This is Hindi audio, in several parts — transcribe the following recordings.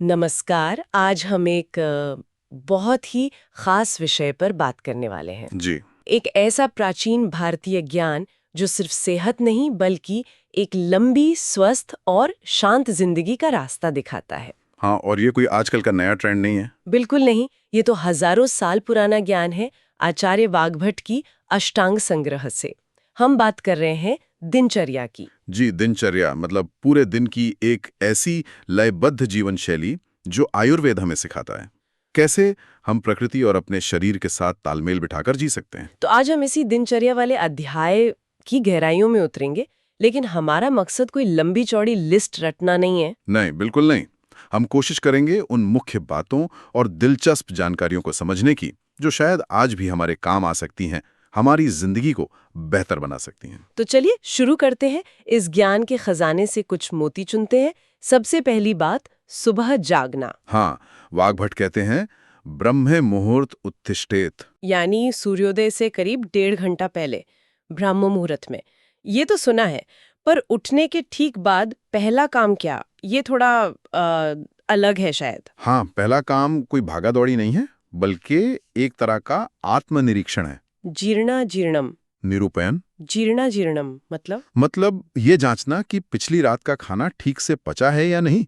नमस्कार। आज हम एक बहुत ही खास विषय पर बात करने वाले हैं। जी। एक ऐसा प्राचीन भारतीय ज्ञान जो सिर्फ सेहत नहीं बल्कि एक लंबी, स्वस्थ और शांत जिंदगी का रास्ता दिखाता है। हाँ, और ये कोई आजकल का नया ट्रेंड नहीं है। बिल्कुल नहीं, ये तो हजारों साल पुराना ज्ञान है, आचार्य वाग्भट की अष्टांग संग्रह से। हम बात कर रहे हैं दिनचर्या की। जी, दिनचर्या मतलब पूरे दिन की एक ऐसी लयबद्ध जीवन शैली जो आयुर्वेद हमें सिखाता है। कैसे हम प्रकृति और अपने शरीर के साथ तालमेल बिठाकर जी सकते हैं। तो आज हम इसी दिनचर्या वाले अध्याय की गहराइयों में उतरेंगे, लेकिन हमारा मकसद कोई लंबी चौड़ी लिस्ट रटना नहीं है। नहीं, बिल्कुल नहीं। हम कोशिश करेंगे उन मुख्य बातों और दिलचस्प जानकारियों को समझने की जो शायद आज भी हमारे काम आ सकती हैं, हमारी जिंदगी को बेहतर बना सकती हैं। तो चलिए शुरू करते हैं। इस ज्ञान के खजाने से कुछ मोती चुनते हैं। सबसे पहली बात, सुबह जागना, हाँ, वाग्भट कहते हैं ब्रह्मे मुहूर्त उत्तिष्ठेत। यानी सूर्योदय से करीब 1.5 घंटा पहले, ब्रह्म मुहूर्त में। ये तो सुना है, पर उठने के ठीक बाद पहला काम क्या, ये थोड़ा अलग है शायद। हाँ, पहला काम कोई भागा दौड़ी नहीं है, बल्कि एक तरह का आत्मनिरीक्षण है। जीर्णा जीर्णम। निरूपण जीर्णा जीर्णम मतलब ये जांचना कि पिछली रात का खाना ठीक से पचा है या नहीं।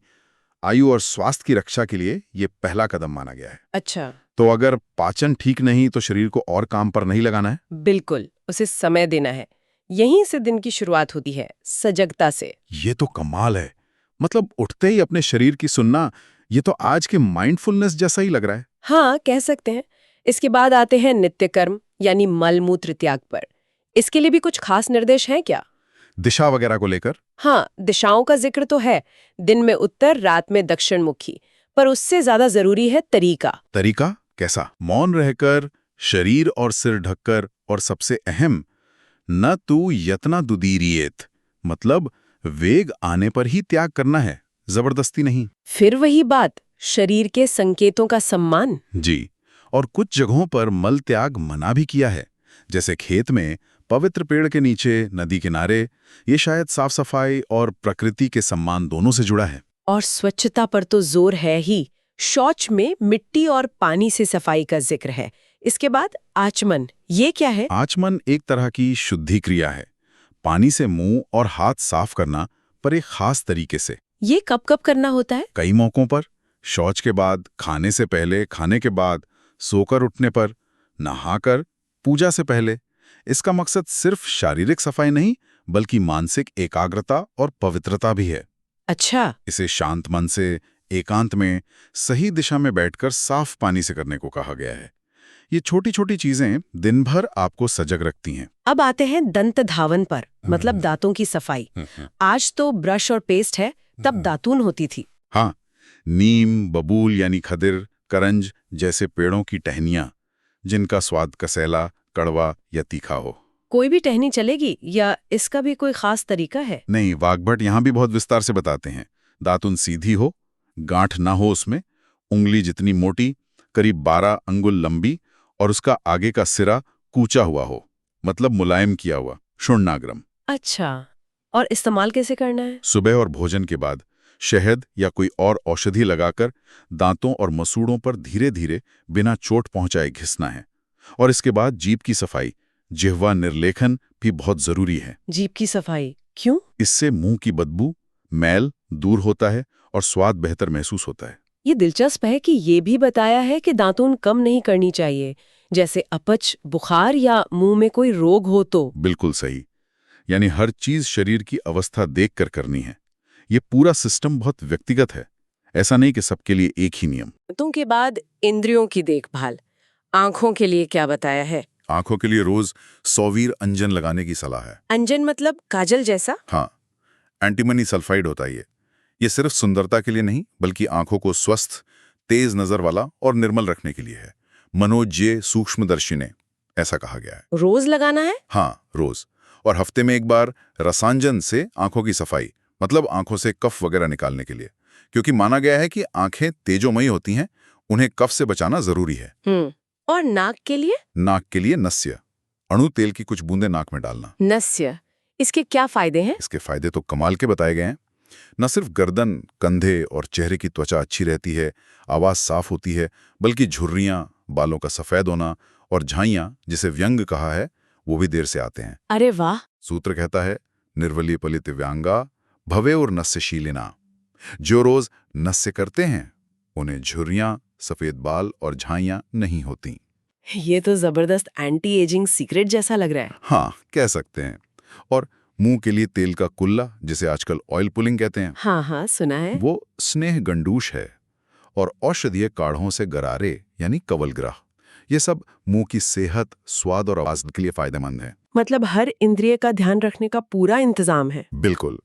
आयु और स्वास्थ्य की रक्षा के लिए ये पहला कदम माना गया है। अच्छा। तो अगर पाचन ठीक नहीं तो शरीर को और काम पर नहीं लगाना है। बिल्कुल, उसे समय देना है। यहीं से दिन की शुरुआत होती है, सजगता से। ये तो कमाल है। मतलब उठते ही अपने शरीर की सुनना, ये तो आज के माइंडफुलनेस जैसा ही लग रहा है। हाँ, कह सकते हैं। इसके बाद आते हैं नित्य कर्म, यानी मल मूत्र त्याग पर। इसके लिए भी कुछ खास निर्देश हैं क्या? दिशा वगैरह को लेकर। हाँ, दिशाओं का जिक्र तो है। दिन में उत्तर, रात में दक्षिण मुखी। पर उससे ज्यादा जरूरी है तरीका। तरीका कैसा? मौन रहकर, शरीर और सिर ढककर, और सबसे अहम, न तू यतना दुदीरियेत, मतलब वेग आने पर ही त्याग करना है, जबरदस्ती नहीं। फिर वही बात, शरीर के संकेतों का सम्मान। जी, और कुछ जगहों पर मल त्याग मना भी किया है, जैसे खेत में, पवित्र पेड़ के नीचे, नदी किनारे। ये शायद साफ सफाई और प्रकृति के सम्मान दोनों से जुड़ा है। और स्वच्छता पर तो जोर है ही। शौच में मिट्टी और पानी से सफाई का जिक्र है। इसके बाद आचमन, ये क्या है? आचमन एक तरह की शुद्धि क्रिया है। पानी से मुंह और हाथ साफ करना, पर एक खास तरीके से। ये कब कब करना होता है? कई मौकों पर, शौच के बाद, खाने से पहले, खाने के बाद, सोकर उठने पर, नहाकर, पूजा से पहले। इसका मकसद सिर्फ शारीरिक सफाई नहीं, बल्कि मानसिक एकाग्रता और पवित्रता भी है। अच्छा। इसे शांत मन से, एकांत में, सही दिशा में बैठकर साफ पानी से करने को कहा गया है। ये छोटी छोटी चीजें दिन भर आपको सजग रखती हैं। अब आते हैं दंत धावन पर, मतलब दांतों की सफाई। आज तो ब्रश और पेस्ट है, तब दातून होती थी। हाँ, नीम, बबूल यानी खदिर, करंज जैसे पेड़ों की टहनियां, जिनका स्वाद कसैला, कड़वा या तीखा हो। कोई भी टहनी चलेगी या इसका भी कोई खास तरीका है? नहीं, वाग्भट यहाँ भी बहुत विस्तार से बताते हैं। दातुन सीधी हो, गांठ ना हो उसमें, उंगली जितनी मोटी, करीब 12 अंगुल लंबी, और उसका आगे का सिरा कूचा हुआ हो, मतलब मुलायम किया हुआ, क्षुण्णाग्रम। अच्छा, और इस्तेमाल कैसे करना है? सुबह और भोजन के बाद शहद या कोई और औषधि लगाकर दांतों और मसूड़ों पर धीरे धीरे बिना चोट पहुंचाए घिसना है। और इसके बाद जीभ की सफाई, जिह्वा निर्लेखन भी बहुत जरूरी है। जीभ की सफाई क्यों? इससे मुंह की बदबू, मैल दूर होता है और स्वाद बेहतर महसूस होता है। ये दिलचस्प है कि ये भी बताया है कि दातून कम नहीं करनी चाहिए, जैसे अपच, बुखार या मुंह में कोई रोग हो तो। बिल्कुल सही। यानी हर चीज शरीर की अवस्था देखकर करनी है। ये पूरा सिस्टम बहुत व्यक्तिगत है, ऐसा नहीं कि सबके लिए एक ही नियम। दांतों के बाद इंद्रियों की देखभाल, आंखों के लिए क्या बताया है? आंखों के लिए रोज सौवीर अंजन लगाने की सलाह है। अंजन मतलब काजल जैसा? हाँ, एंटीमनी सल्फाइड होता है ये सिर्फ सुंदरता के लिए नहीं, बल्कि आंखों को स्वस्थ, तेज नजर वाला और निर्मल रखने के लिए है। मनोज्य सूक्ष्मदर्शी ने ऐसा कहा गया है। रोज लगाना है? हाँ, रोज, और हफ्ते में एक बार रसांजन से आंखों की सफाई, मतलब आंखों से कफ वगैरह निकालने के लिए। क्योंकि माना गया है कि आंखें तेजोमयी होती हैं, उन्हें कफ से बचाना जरूरी है। और नाक के लिए? नाक के लिए नस्य, अणु तेल की कुछ बूंदें नाक में डालना। नस्य, इसके क्या फायदे हैं? इसके फायदे तो कमाल के बताए गए हैं। न सिर्फ गर्दन, कंधे और चेहरे की त्वचा अच्छी रहती है, आवाज साफ होती है, बल्कि झुर्रियां, बालों का सफेद होना और झाइयां, जिसे व्यंग कहा है, वो भी देर से आते हैं। अरे वाह। सूत्र कहता है, निर्वलीय पलित व्यांगा भवे और नस्य शीलिना। जो रोज नस्य करते हैं उन्हें झुर्रियां, सफेद बाल और झाइयां नहीं होती। ये तो जबरदस्त एंटी एजिंग सीक्रेट जैसा लग रहा है। हाँ, कह सकते हैं। और मुंह के लिए तेल का कुल्ला, जिसे आजकल ऑयल पुलिंग कहते हैं, हाँ हाँ, सुना है। वो स्नेह गंडूश है। और औषधीय काढ़ों से गरारे यानी कवलग्रह, ये सब मुंह की सेहत, स्वाद और आवाज के लिए फायदेमंद है। मतलब हर इंद्रिय का ध्यान रखने का पूरा इंतजाम है। बिल्कुल।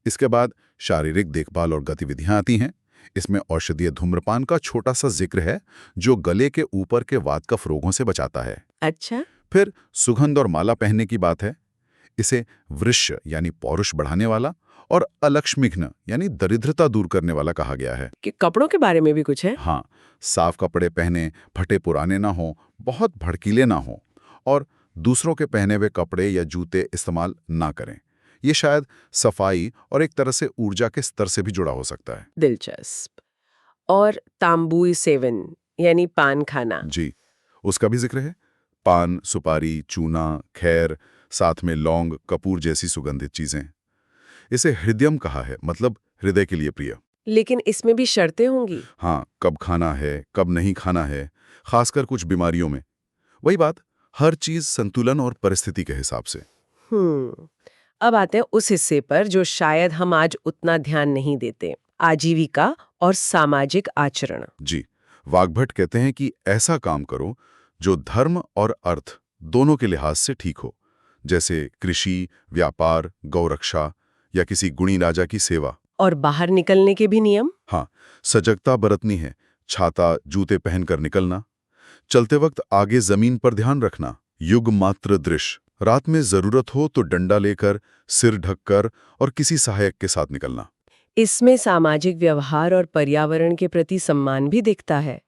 इसके बाद शारीरिक देखभाल और गतिविधियां आती हैं। इसमें औषधीय धूम्रपान का छोटा सा जिक्र है, जो गले के ऊपर के वात कफ रोगों से बचाता है। अच्छा। फिर सुगंध और माला पहनने की बात है। इसे वृश्य यानी पौरुष बढ़ाने वाला और अलक्ष्मिघ्न यानी दरिद्रता दूर करने वाला कहा गया है। कि कपड़ों के बारे में भी कुछ है? हाँ, साफ कपड़े पहने, फटे पुराने ना हो, बहुत भड़कीले ना हो, और दूसरों के पहने हुए कपड़े या जूते इस्तेमाल ना करें। ये शायद सफाई और एक तरह से ऊर्जा के स्तर से भी जुड़ा हो सकता है। दिलचस्प। और तांबुई सेवन यानी पान खाना। जी, उसका भी जिक्र है। पान, सुपारी, चूना, खैर, साथ में लौंग, कपूर जैसी सुगंधित चीजें। इसे हृदयम कहा है, मतलब हृदय के लिए प्रिय। लेकिन इसमें भी शर्तें होंगी। हाँ, कब खाना है, कब नहीं खाना है, खासकर कुछ बीमारियों में। वही बात, हर चीज संतुलन और परिस्थिति के हिसाब से। अब आते हैं उस हिस्से पर जो शायद हम आज उतना ध्यान नहीं देते, आजीविका और सामाजिक आचरण। जी, वाग्भट कहते हैं कि ऐसा काम करो जो धर्म और अर्थ दोनों के लिहाज से ठीक हो, जैसे कृषि, व्यापार, गौरक्षा या किसी गुणी राजा की सेवा। और बाहर निकलने के भी नियम। हाँ, सजगता बरतनी है, छाता, जूते पहनकर निकलना, चलते वक्त आगे जमीन पर ध्यान रखना, युग मात्र दृश्य, रात में जरूरत हो तो डंडा लेकर, सिर ढककर और किसी सहायक के साथ निकलना। इसमें सामाजिक व्यवहार और पर्यावरण के प्रति सम्मान भी दिखता है,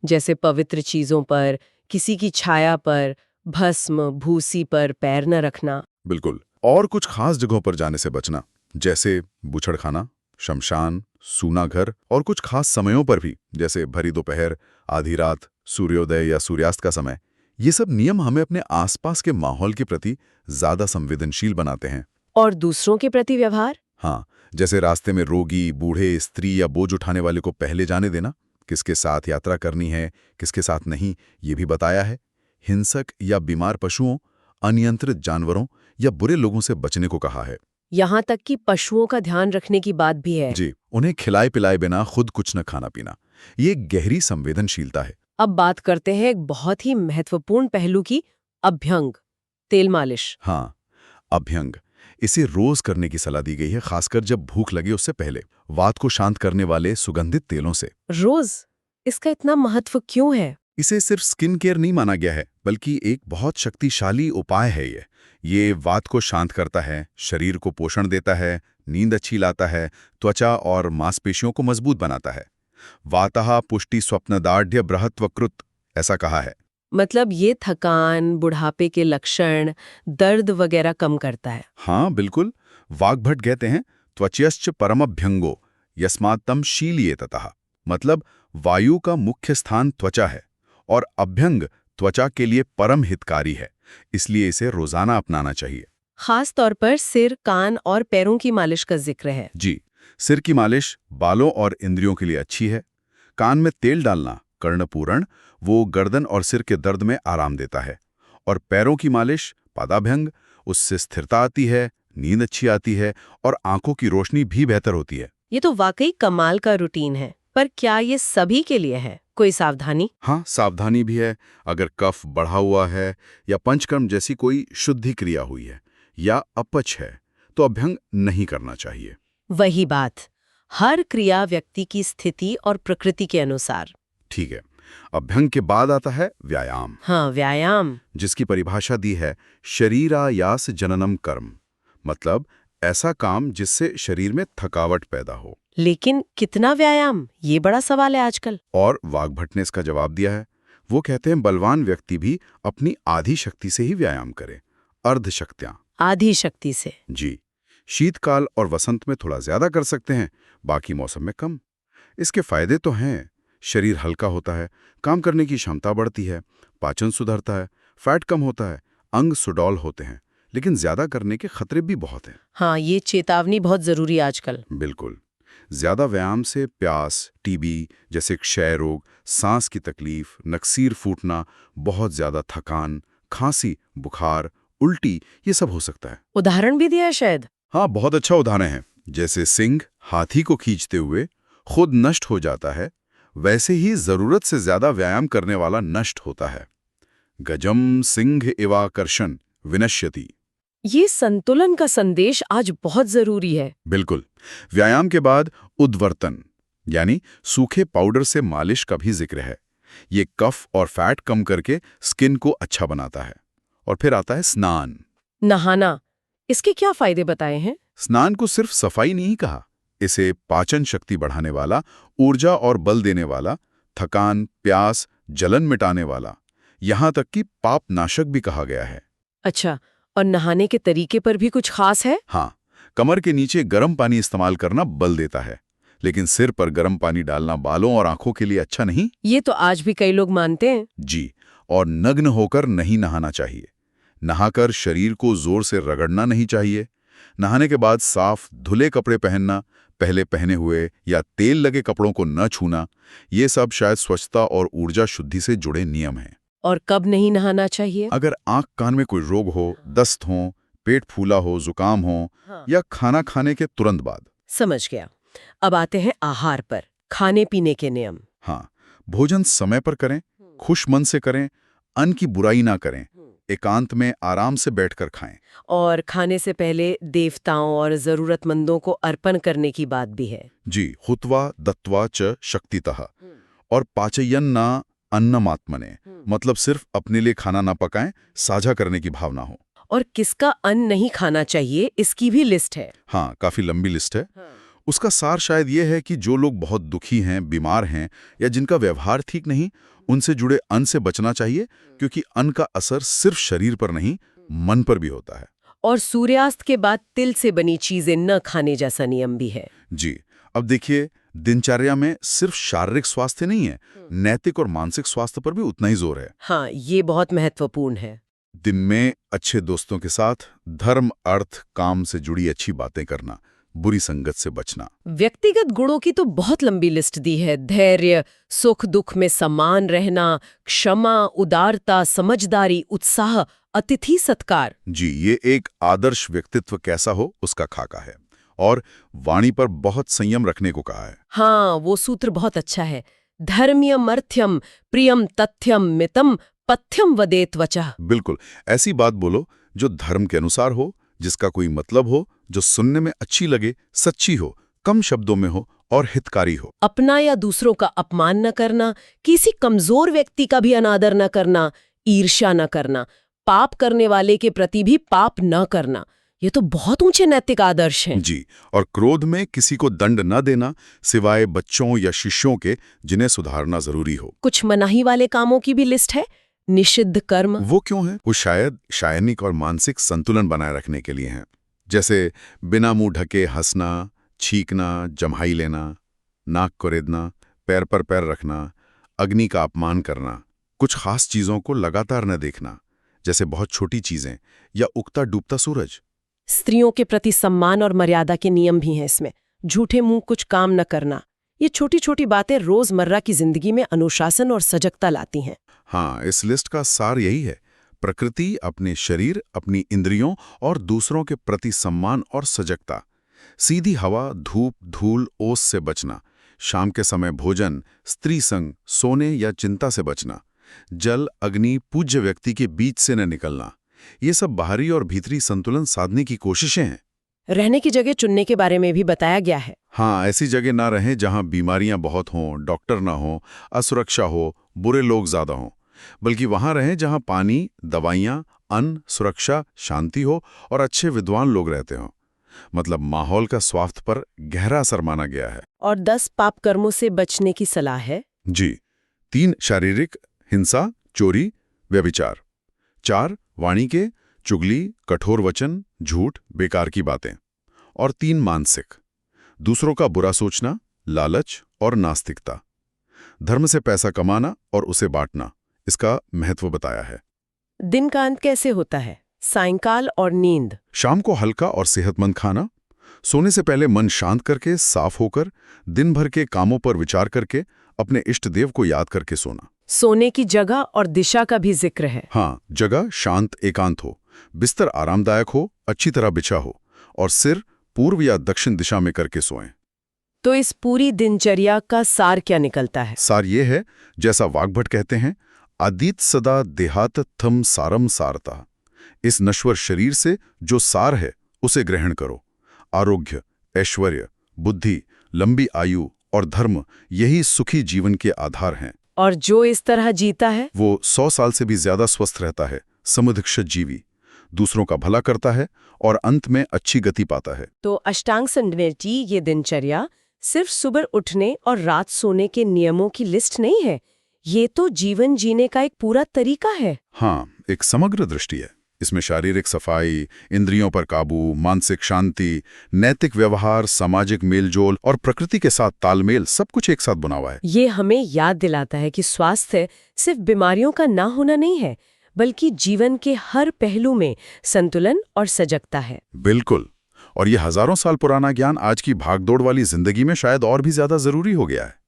जैसे पवित्र चीजों पर, किसी की छाया पर, भस्म भूसी पर पैर न रखना। बिल्कुल। और कुछ खास जगहों पर जाने से बचना, जैसे बूछड़खाना, शमशान, सूना घर, और कुछ खास समयों पर भी, जैसे भरी दोपहर, आधी रात, सूर्योदय या सूर्यास्त का समय। ये सब नियम हमें अपने आसपास के माहौल के प्रति ज्यादा संवेदनशील बनाते हैं। और दूसरों के प्रति व्यवहार। हाँ, जैसे रास्ते में रोगी, बूढ़े, स्त्री या बोझ उठाने वाले को पहले जाने देना, किसके साथ यात्रा करनी है, किसके साथ नहीं, ये भी बताया है। हिंसक या बीमार पशुओं, अनियंत्रित जानवरों या बुरे लोगों से बचने को कहा है। यहाँ तक कि पशुओं का ध्यान रखने की बात भी है। जी, उन्हें खिलाए पिलाए बिना खुद कुछ न खाना पीना, ये एक गहरी संवेदनशीलता है। अब बात करते हैं एक बहुत ही महत्वपूर्ण पहलू की, अभ्यंग, तेल मालिश। हाँ, अभ्यंग, इसे रोज करने की सलाह दी गई है, खासकर जब भूख लगे उससे पहले, वात को शांत करने वाले सुगंधित तेलों से। रोज? इसका इतना महत्व क्यों है? इसे सिर्फ स्किन केयर नहीं माना गया है, बल्कि एक बहुत शक्तिशाली उपाय है। ये वात को शांत करता है, शरीर को पोषण देता है, नींद अच्छी लाता है, त्वचा और मांसपेशियों को मजबूत बनाता है। वातः पुष्टि स्वप्नदार्ढ्य बृहत्वकृत, ऐसा कहा है। मतलब ये थकान, बुढ़ापे के लक्षण, दर्द वगैरह कम करता है। हाँ, बिल्कुल। वाग्भट कहते हैं, त्वचयश्च परमभ्यंगो यस्मात्तम शीलियेततः, मतलब वायु का मुख्य स्थान त्वचा है और अभ्यंग त्वचा के लिए परम हितकारी है, इसलिए इसे रोजाना अपनाना चाहिए। खास तौर पर सिर, कान और पैरों की मालिश का जिक्र है। जी, सिर की मालिश बालों और इंद्रियों के लिए अच्छी है। कान में तेल डालना, कर्णपूरण, वो गर्दन और सिर के दर्द में आराम देता है। और पैरों की मालिश, पादाभ्यंग, उससे स्थिरता आती है, नींद अच्छी आती है और आंखों की रोशनी भी बेहतर होती है। ये तो वाकई कमाल का रूटीन है। पर क्या ये सभी के लिए है? कोई सावधानी? हाँ, सावधानी भी है। अगर कफ बढ़ा हुआ है या पंचकर्म जैसी कोई शुद्धि क्रिया हुई है या अपच है, तो अभ्यंग नहीं करना चाहिए। वही बात, हर क्रिया व्यक्ति की स्थिति और प्रकृति के अनुसार। ठीक है। अभ्यंग के बाद आता है व्यायाम। हाँ, व्यायाम। जिसकी परिभाषा दी है शरीरायास जननम कर्म, मतलब ऐसा काम जिससे शरीर में थकावट पैदा हो। लेकिन कितना व्यायाम, ये बड़ा सवाल है आजकल। और वाग्भट ने इसका जवाब दिया है। वो कहते हैं बलवान व्यक्ति भी अपनी आधी शक्ति से ही व्यायाम करे, अर्ध शक्तियां। आधी शक्ति से? जी, शीतकाल और वसंत में थोड़ा ज्यादा कर सकते हैं, बाकी मौसम में कम। इसके फायदे तो हैं। शरीर हल्का होता है, काम करने की क्षमता बढ़ती है, पाचन सुधरता है, फैट कम होता है, अंग सुडौल होते हैं। लेकिन ज्यादा करने के खतरे भी बहुत हैं। हाँ, ये चेतावनी बहुत जरूरी है आजकल। बिल्कुल। ज्यादा व्यायाम से प्यास, टीबी जैसे क्षय रोग, सांस की तकलीफ, नक्सीर फूटना, बहुत ज्यादा थकान, खांसी, बुखार, उल्टी, ये सब हो सकता है। उदाहरण भी दिया है शायद। हाँ, बहुत अच्छा उदाहरण है। जैसे सिंह हाथी को खींचते हुए खुद नष्ट हो जाता है, वैसे ही जरूरत से ज्यादा व्यायाम करने वाला नष्ट होता है। गजम सिंह इवाकर्षण विनश्यति। ये संतुलन का संदेश आज बहुत जरूरी है। बिल्कुल। व्यायाम के बाद उद्वर्तन यानी सूखे पाउडर से मालिश का भी जिक्र है। ये कफ और फैट कम करके स्किन को अच्छा बनाता है। और फिर आता है स्नान। नहाना, इसके क्या फायदे बताए हैं? स्नान को सिर्फ सफाई नहीं कहा, इसे पाचन शक्ति बढ़ाने वाला, ऊर्जा और बल देने वाला, थकान, प्यास, जलन मिटाने वाला, यहां तक कि पाप नाशक भी कहा गया है। अच्छा, और नहाने के तरीके पर भी कुछ खास है? हाँ, कमर के नीचे गर्म पानी इस्तेमाल करना बल देता है, लेकिन सिर पर गर्म पानी डालना बालों और आंखों के लिए अच्छा नहीं। ये तो आज भी कई लोग मानते हैं। जी, और नग्न होकर नहीं नहाना चाहिए। नहाकर शरीर को जोर से रगड़ना नहीं चाहिए। नहाने के बाद साफ धुले कपड़े पहनना, पहले पहने हुए या तेल लगे कपड़ों को न छूना, ये सब शायद स्वच्छता और ऊर्जा शुद्धि से जुड़े नियम हैं। और कब नहीं नहाना चाहिए? अगर आंख कान में कोई रोग हो, दस्त हो, पेट फूला हो, जुकाम हो, या खाना खाने के तुरंत बाद। समझ गया। अब आते हैं आहार पर, खाने पीने के नियम। हाँ, भोजन समय पर करें, खुश मन से करें, अन्न की बुराई ना करें, एकांत में आराम से बैठकर खाएं। और खाने से पहले देवताओं और जरूरतमंदों को अर्पण करने की बात भी है। जी, हुत्वा दत्वा च शक्तितः। और पाचयन ना अन्नमात्मने, मतलब सिर्फ अपने लिए खाना ना पकाएं, साझा करने की भावना हो। और किसका अन्न नहीं खाना चाहिए, इसकी भी लिस्ट है। हाँ, काफी लंबी लिस्ट है। उसका सार शायद ये है कि जो लोग बहुत दुखी हैं, बीमार हैं, या जिनका व्यवहार ठीक नहीं, उनसे जुड़े अन्न से बचना चाहिए, क्योंकि अन्न का असर सिर्फ शरीर पर नहीं, मन पर भी होता है। और सूर्यास्त के बाद तिल से बनी चीजें न खाने जैसा नियम भी है। जी, अब देखिए, दिनचर्या में सिर्फ शारीरिक स्वास्थ्य नहीं है, नैतिक और मानसिक स्वास्थ्य पर भी उतना ही जोर है। हाँ, ये बहुत महत्वपूर्ण है। दिन में अच्छे दोस्तों के साथ धर्म, अर्थ, काम से जुड़ी अच्छी बातें करना, बुरी संगत से बचना। व्यक्तिगत गुणों की तो बहुत लंबी लिस्ट दी है। धैर्य, सुख दुख में समान रहना, क्षमा, उदारता, समझदारी, उत्साह, अतिथि सत्कार। जी, ये एक आदर्श व्यक्तित्व कैसा हो उसका खाका है। और वाणी पर बहुत संयम रखने को कहा है। हाँ, वो सूत्र बहुत अच्छा है। धर्म्यम अर्थ्यम प्रियम तथ्यम मितम पथ्यम वदेत वचः। बिल्कुल, ऐसी बात बोलो जो धर्म के अनुसार हो, जिसका कोई मतलब हो, जो सुनने में अच्छी लगे, सच्ची हो, कम शब्दों में हो और हितकारी हो। अपना या दूसरों का अपमान न करना, किसी कमजोर व्यक्ति का भी अनादर न करना, ईर्ष्या न करना, पाप करने वाले के प्रति भी पाप न करना, ये तो बहुत ऊंचे नैतिक आदर्श हैं। जी, और क्रोध में किसी को दंड न देना, सिवाय बच्चों या शिष्यों के जिन्हें सुधारना जरूरी हो। कुछ मनाही वाले कामों की भी लिस्ट है। निषिद्ध कर्म। वो क्यों है? वो शायद शायनिक और मानसिक संतुलन बनाए रखने के लिए हैं। जैसे बिना मुंह ढके हंसना, छींकना, जम्हाई लेना, नाक को रेदना, पैर पर पैर रखना, अग्नि का अपमान करना, कुछ खास चीजों को लगातार न देखना, जैसे बहुत छोटी चीजें या उगता डूबता सूरज। स्त्रियों के प्रति सम्मान और मर्यादा के नियम भी हैं इसमें। झूठे मुंह कुछ काम न करना। ये छोटी छोटी बातें रोजमर्रा की जिंदगी में अनुशासन और सजगता लाती हैं। हाँ, इस लिस्ट का सार यही है। प्रकृति, अपने शरीर, अपनी इंद्रियों और दूसरों के प्रति सम्मान और सजगता। सीधी हवा, धूप, धूल, ओस से बचना। शाम के समय भोजन, स्त्री संग, सोने या चिंता से बचना। जल, अग्नि, पूज्य व्यक्ति के बीच से न निकलना। ये सब बाहरी और भीतरी संतुलन साधने की कोशिशें हैं। रहने की जगह चुनने के बारे में भी बताया गया है। हाँ, ऐसी जगह ना रहें जहां बीमारियां बहुत हों, डॉक्टर ना हो, असुरक्षा हो, बुरे लोग ज्यादा हों, बल्कि वहां रहें जहां पानी, दवाइयां, अन्न, सुरक्षा, शांति हो और अच्छे विद्वान लोग रहते हों। मतलब माहौल का स्वास्थ्य पर गहरा असर माना गया है। और 10 पाप कर्मों से बचने की सलाह है। जी, 3 शारीरिक, हिंसा, चोरी, व्यभिचार। 4 वाणी के, चुगली, कठोर वचन, झूठ, बेकार की बातें। और 3 मानसिक। दूसरों का बुरा सोचना, लालच और नास्तिकता। धर्म से पैसा कमाना और उसे बांटना, इसका महत्व बताया है। दिन का अंत कैसे होता है? सायंकाल और नींद। शाम को हल्का और सेहतमंद खाना, सोने से पहले मन शांत करके, साफ होकर, दिन भर के कामों पर विचार करके, अपने इष्ट देव को याद करके सोना। सोने की जगह और दिशा का भी जिक्र है। हाँ, जगह शांत एकांत हो, बिस्तर आरामदायक हो, अच्छी तरह बिछा हो और सिर पूर्व या दक्षिण दिशा में करके सोएं। तो इस पूरी दिनचर्या का सार क्या निकलता है? सार ये है, जैसा वाग्भट कहते हैं, आदित सदा देहात थम सारम सारता। इस नश्वर शरीर से जो सार है उसे ग्रहण करो। आरोग्य, ऐश्वर्य, बुद्धि, लंबी आयु और धर्म, यही सुखी जीवन के आधार हैं। और जो इस तरह जीता है वो 100 साल से भी ज्यादा स्वस्थ रहता है, समुदक्षत जीवी, दूसरों का भला करता है और अंत में अच्छी गति पाता है। तो अष्टांग संडनेटी ये दिनचर्या सिर्फ सुबह उठने और रात सोने के नियमों की लिस्ट नहीं है, ये तो जीवन जीने का एक पूरा तरीका है। हाँ, एक समग्र दृष्टि है। इसमें शारीरिक सफाई, इंद्रियों पर काबू, मानसिक शांति, नैतिक व्यवहार, सामाजिक मेलजोल और प्रकृति के साथ तालमेल, सब कुछ एक साथ बना हुआ है। ये हमें याद दिलाता है कि स्वास्थ्य सिर्फ बीमारियों का ना होना नहीं है, बल्कि जीवन के हर पहलू में संतुलन और सजगता है। बिल्कुल। और ये हजारों साल पुराना ज्ञान आज की भागदौड़ वाली जिंदगी में शायद और भी ज्यादा जरूरी हो गया है।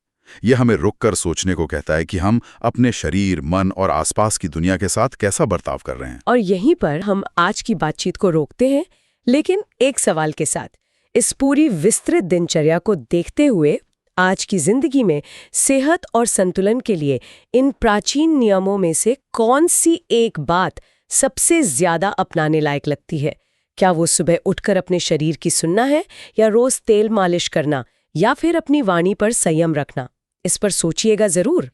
ये हमें रुककर सोचने को कहता है कि हम अपने शरीर, मन और आसपास की दुनिया के साथ कैसा बर्ताव कर रहे हैं। और यहीं पर हम आज की बातचीत को रोकते हैं, लेकिन एक सवाल के साथ। इस पूरी विस्तृत दिनचर्या को देखते हुए आज की जिंदगी में सेहत और संतुलन के लिए इन प्राचीन नियमों में से कौन सी एक बात सबसे ज्यादा अपनाने लायक लगती है? क्या वो सुबह उठकर अपने शरीर की सुनना है, या रोज तेल मालिश करना, या फिर अपनी वाणी पर संयम रखना? इस पर सोचिएगा जरूर।